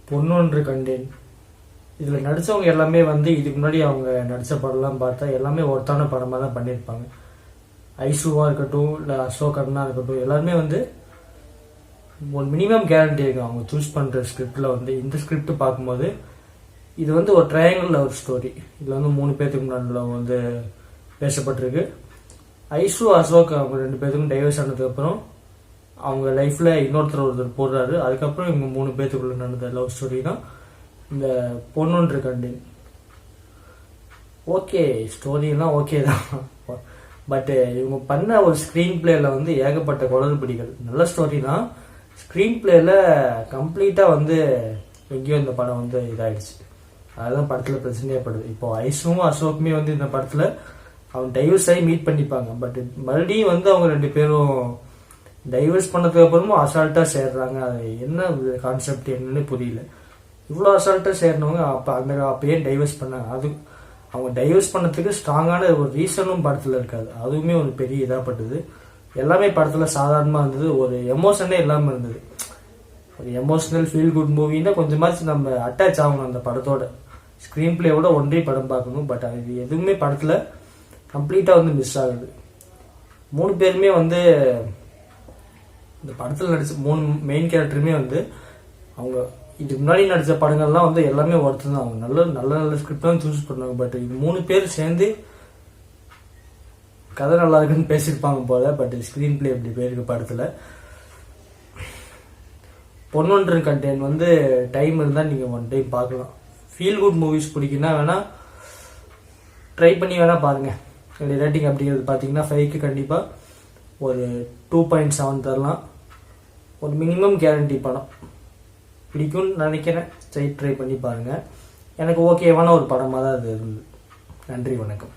பொன்னொன்று கண்டேன். இதில் நடித்தவங்க எல்லாமே வந்து இதுக்கு முன்னாடி அவங்க நடித்த படம்லாம் பார்த்தா எல்லாமே ஒருத்தான படமாக தான் பண்ணியிருப்பாங்க. ஐசுவாக இருக்கட்டும், இல்லை அசோக் அண்ணா இருக்கட்டும், எல்லாருமே வந்து ஒரு மினிமம் கேரண்டி இருக்கும் அவங்க சூஸ் பண்ணுற ஸ்கிரிப்டில். வந்து இந்த ஸ்கிரிப்ட் பார்க்கும்போது இது வந்து ஒரு ட்ரையாங்கிள் லவ் ஸ்டோரி. இதில் வந்து 3 பேர்த்துக்கு முன்னாடி வந்து பேசப்பட்டிருக்கு. ஐசு அசோக் அவங்க 2 பேர்த்துக்கும் டைவர்ஸ் ஆனதுக்கப்புறம் அவங்க லைஃப்பில் ஒருத்தர் போடுறாரு. அதுக்கப்புறம் இவங்க 3 பேர்த்துக்குள்ள நடந்த லவ் ஸ்டோரி தான் இந்த பொன்னொன்று கண்டேன். ஓகே, ஸ்டோரியெல்லாம் ஓகே தான். பட் இவங்க பண்ண ஒரு ஸ்க்ரீன் பிளேயில் வந்து ஏகப்பட்ட குளறுபடிகள். நல்ல ஸ்டோரி தான், ஸ்க்ரீன் பிளேயில் கம்ப்ளீட்டாக வந்து எங்கேயோ இந்த படம் வந்து இதாகிடுச்சு. அதுதான் படத்தில் பிரச்சனையே படுது. இப்போ ஐசுவும் அசோக்குமே வந்து இந்த படத்தில் அவங்க டைவர்ஸ் ஆகி மீட் பண்ணிப்பாங்க. பட் மறுபடியும் வந்து அவங்க 2 பேரும் டைவர்ஸ் பண்ணதுக்கு அப்புறமும் அசால்ட்டாக சேர்றாங்க. அது என்ன கான்செப்ட் என்னன்னு புரியல. இவ்வளோ அசால்ட்டாக சேர்னவங்க அப்போ ஏன் டைவர்ஸ் பண்ணாங்க? அது அவங்க டைவர்ஸ் பண்ணதுக்கு ஸ்ட்ராங்கான ஒரு ரீசனும் படத்தில் இருக்காது. அதுவுமே ஒரு பெரிய இதாகப்பட்டது. எல்லாமே படத்தில் சாதாரணமாக இருந்தது, ஒரு எமோஷனே இல்லாமல் இருந்தது. ஒரு எமோஷனல் ஃபீல் குட் மூவின்னா கொஞ்சமாச்சு நம்ம அட்டாச் ஆகணும் அந்த படத்தோட. ஸ்க்ரீன் பிளேயோட ஒன்றே படம் பார்க்கணும். பட் அது எதுவுமே படத்தில் கம்ப்ளீட்டாக வந்து மிஸ் ஆகுது. 3 பேருமே வந்து இந்த படத்தில் நடிச்ச 3 மெயின் கேரக்டருமே வந்து அவங்க இதுக்கு முன்னாடி நடித்த படங்கள்லாம் வந்து எல்லாமே ஒருத்தர் தான். அவங்க நல்ல நல்ல நல்ல ஸ்கிரிப்ட் தான் சூஸ் பண்ணுவாங்க. பட் இது 3 பேர் சேர்ந்து கதை நல்லா இருக்குன்னு பேசியிருப்பாங்க போல. பட் ஸ்க்ரீன் பிளே இப்படி போயிருக்கு படத்தில். பொன்னொன்று கண்டேன் வந்து டைம் இருந்தால் நீங்கள் ஒன் டைம் பார்க்கலாம். ஃபீல் குட் மூவிஸ் பிடிக்குன்னா வேணால் ட்ரை பண்ணி வேணால் பாருங்கள். ரேட்டிங் அப்படிங்கிறது பார்த்தீங்கன்னா 5க்கு கண்டிப்பாக ஒரு 2.7 தரலாம். ஒரு மினிமம் கேரண்டி படம் பிடிக்கும்னு நினைக்கிறேன். ட்ரை பண்ணி பாருங்கள். எனக்கு ஓகேவான ஒரு படமாக தான் அது இருந்தது. நன்றி, வணக்கம்.